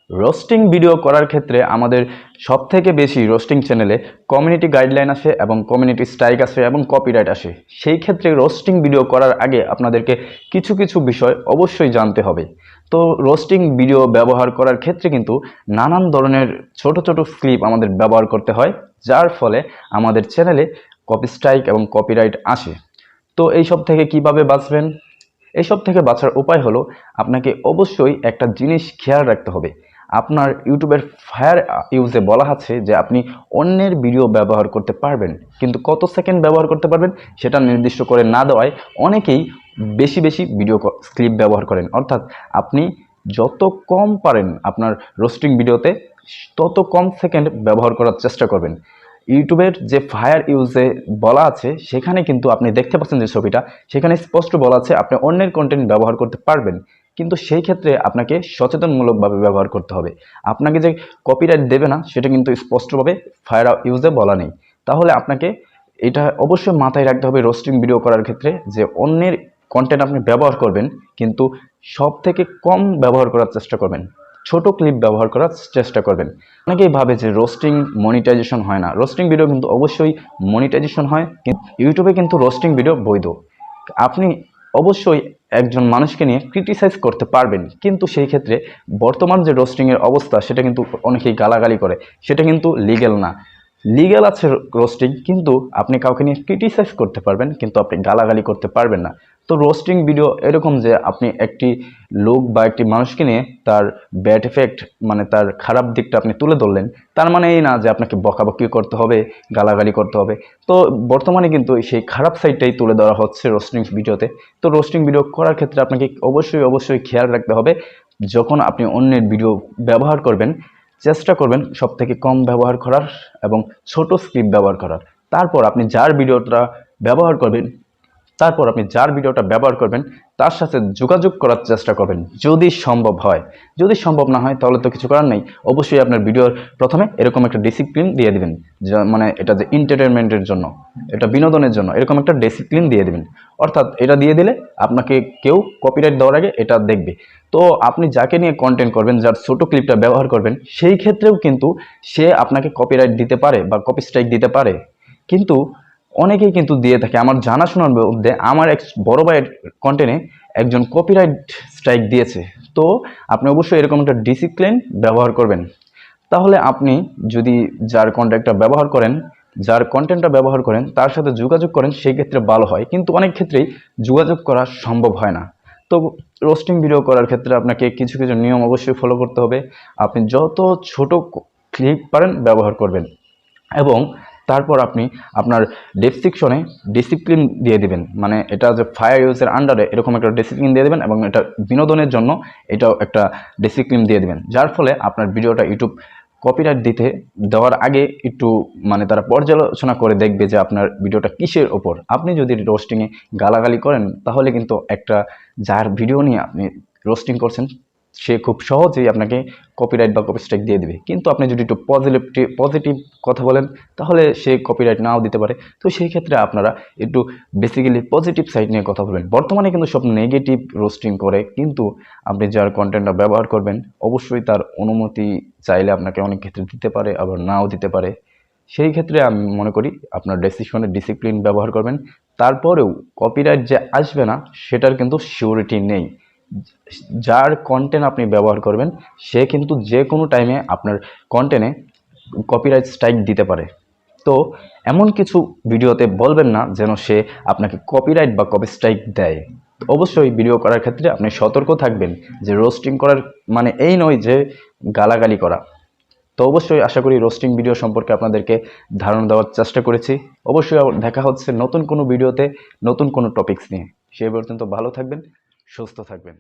Roasting video করার ক্ষেত্রে আমাদের সবথেকে বেশি রোস্টিং চ্যানেলে কমিউনিটি গাইডলাইন আসে এবং কমিউনিটি স্ট্রাইক আসে এবং কপিরাইট আসে। সেই ক্ষেত্রে রোস্টিং ভিডিও করার আগে আপনাদেরকে কিছু কিছু বিষয় অবশ্যই জানতে হবে। তো রোস্টিং ভিডিও ব্যবহার করার ক্ষেত্রে কিন্তু নানান ধরনের ছোট ছোট ক্লিপ আমাদের ব্যবহার করতে হয়, যার ফলে আমাদের চ্যানেলে কপি স্ট্রাইক এবং কপিরাইট আসে। তো এইসব থেকে কিভাবে বাঁচবেন? এইসব থেকে বাঁচার উপায় হলো আপনাকে অবশ্যই একটা জিনিস খেয়াল রাখতে হবে। আপনার ইউটিউবের ফায়ার ইউজে বলা আছে যে আপনি অন্যের ভিডিও ব্যবহার করতে পারবেন, কিন্তু কত সেকেন্ড ব্যবহার করতে পারবেন সেটা নির্দিষ্ট করে না দেওয়ায় অনেকেই বেশি বেশি ভিডিও ক্লিপ ব্যবহার করেন। অর্থাৎ আপনি যত কম পারেন আপনার রোস্টিং ভিডিওতে তত কম সেকেন্ড ব্যবহার করার চেষ্টা করবেন। ইউটিউবের যে ফায়ার ইউজে বলা আছে সেখানে কিন্তু আপনি দেখতে পাচ্ছেন যে ছবিটা, সেখানে স্পষ্ট বলা আছে আপনি অন্যের কন্টেন্ট ব্যবহার করতে পারবেন, কিন্তু সেই ক্ষেত্রে আপনাকে সচেতনমূলকভাবে ব্যবহার করতে হবে। আপনাকে যে কপিরাইট দেবে না সেটা কিন্তু স্পষ্টভাবে ফায়ার ইউজে বলা নেই। তাহলে আপনাকে এটা অবশ্যই মাথায় রাখতে হবে রোস্টিং ভিডিও করার ক্ষেত্রে যে অন্যের কন্টেন্ট আপনি ব্যবহার করবেন, কিন্তু সব থেকে কম ব্যবহার করার চেষ্টা করবেন, ছোট ক্লিপ ব্যবহার করার চেষ্টা করবেন। অনেকেই ভাবে যে রোস্টিং মনিটাইজেশন হয় না। রোস্টিং ভিডিও কিন্তু অবশ্যই মনিটাইজেশন হয়, কিন্তু ইউটিউবে কিন্তু রোস্টিং ভিডিও বৈধ। আপনি অবশ্যই একজন মানুষকে নিয়ে ক্রিটিসাইজ করতে পারবেন, কিন্তু সেই ক্ষেত্রে বর্তমান যে রোস্টিংয়ের অবস্থা সেটা কিন্তু অনেকেই গালাগালি করে, সেটা কিন্তু লিগ্যাল না। লিগ্যাল আছে রোস্টিং, কিন্তু আপনি কাউকে নিয়ে ক্রিটিসাইজ করতে পারবেন, কিন্তু আপনি গালাগালি করতে পারবেন না। তো রোস্টিং ভিডিও এরকম যে আপনি একটি লোক বা একটি মানুষকে নিয়ে তার ব্যাড এফেক্ট মানে তার খারাপ দিকটা আপনি তুলে ধরলেন, তার মানে এই না যে আপনাকে বকাবকি করতে হবে, গালাগালি করতে হবে। তো বর্তমানে কিন্তু সেই খারাপ সাইডটাই তুলে ধরা হচ্ছে রোস্টিং ভিডিওতে। তো রোস্টিং ভিডিও করার ক্ষেত্রে আপনাকে অবশ্যই খেয়াল রাখতে হবে, যখন আপনি অন্যের ভিডিও ব্যবহার করবেন চেষ্টা করবেন সব থেকে কম ব্যবহার করার এবং ছোট স্ক্রিপ্ট ব্যবহার করার। তারপর আপনি যার ভিডিওটা ব্যবহার করবেন তার সাথে যোগাযোগ করার চেষ্টা করবেন যদি সম্ভব হয়। যদি সম্ভব না হয় তাহলে তো কিছু করার নেই। অবশ্যই আপনার ভিডিওর প্রথমে এরকম একটা ডিসিপ্লিন দিয়ে দিবেন, মানে এটা যে এন্টারটেনমেন্টের জন্য, এটা বিনোদনের জন্য, এরকম একটা ডিসিপ্লিন দিয়ে দিবেন। অর্থাৎ এটা দিয়ে দিলে আপনাকে কেউ কপিরাইট দেওয়ার আগে এটা দেখবে। তো আপনি যাকে নিয়ে কন্টেন্ট করবেন, যার ছোট ক্লিপটা ব্যবহার করবেন, সেই ক্ষেত্রেও কিন্তু সে আপনাকে কপিরাইট দিতে পারে বা কপি স্ট্রাইক দিতে পারে। কিন্তু অনেকেই কিন্তু দিয়ে থাকে। আমার জানাশোনার মধ্যে আমার এক বড় ভাইয়ের কন্টেন্টে একজন কপিরাইট স্ট্রাইক দিয়েছে। তো আপনি অবশ্যই এরকম একটা ডিসিপ্লিন ব্যবহার করবেন। তাহলে আপনি যদি যার কন্টেন্টটা ব্যবহার করেন তার সাথে যোগাযোগ করেন, সেই ক্ষেত্রে ভালো হয়, কিন্তু অনেক ক্ষেত্রেই যোগাযোগ করা সম্ভব হয় না। তো রোস্টিং ভিডিও করার ক্ষেত্রে আপনাকে কিছু কিছু নিয়ম অবশ্যই ফলো করতে হবে। আপনি যত ছোট ক্লিপ পারেন ব্যবহার করবেন, এবং তারপর আপনি আপনার ডেসক্রিপশনে ডিসিপ্লিন দিয়ে দিবেন, মানে এটা যে ফায়ার ইউজের আন্ডারে এরকম একটা ডিসিপ্লিন দিয়ে দেবেন, এবং এটা বিনোদনের জন্য এটাও একটা ডিসিপ্লিন দিয়ে দিবেন, যার ফলে আপনার ভিডিওটা ইউটিউব কপিরাইট দেওয়ার আগে একটু মানে তারা পর্যালোচনা করে দেখবে যে আপনার ভিডিওটা কিসের ওপর। আপনি যদি রোস্টিংয়ে গালাগালি করেন তাহলে কিন্তু একটা যার ভিডিও নিয়ে আপনি রোস্টিং করছেন সে খুব সহজেই আপনাকে কপিরাইট বা কপি স্ট্রাইক দিয়ে দেবে। কিন্তু আপনি যদি একটু পজিটিভ কথা বলেন তাহলে সে কপিরাইট নাও দিতে পারে। তো সেই ক্ষেত্রে আপনারা একটু বেসিক্যালি পজিটিভ সাইড নিয়ে কথা বলবেন। বর্তমানে কিন্তু সব নেগেটিভ রোস্টিং করে, কিন্তু আপনি যার কন্টেন্টটা ব্যবহার করবেন অবশ্যই তার অনুমতি চাইলে আপনাকে অনেক ক্ষেত্রে দিতে পারে, আবার নাও দিতে পারে। সেই ক্ষেত্রে আমি মনে করি আপনার ডিসিপ্লিন ব্যবহার করবেন। তারপরেও কপিরাইট যে আসবে না সেটার কিন্তু সিউরিটি নেই। যার কন্টেন্ট আপনি ব্যবহার করবেন সে কিন্তু যে কোনো টাইমে আপনার কন্টেন্টে কপিরাইট স্ট্রাইক দিতে পারে। তো এমন কিছু ভিডিওতে বলবেন না যেন সে আপনাকে কপিরাইট বা কপি স্ট্রাইক দেয়। অবশ্যই ভিডিও করার ক্ষেত্রে আপনি সতর্ক থাকবেন যে রোস্টিং করার মানে এই নয় যে গালাগালি করা। তো অবশ্যই আশা করি রোস্টিং ভিডিও সম্পর্কে আপনাদেরকে ধারণা দেওয়ার চেষ্টা করেছি। অবশ্যই দেখা হচ্ছে নতুন কোনো ভিডিওতে নতুন কোনো টপিকস নিয়ে। সেই পর্যন্ত ভালো থাকবেন, সুস্থ থাকবেন।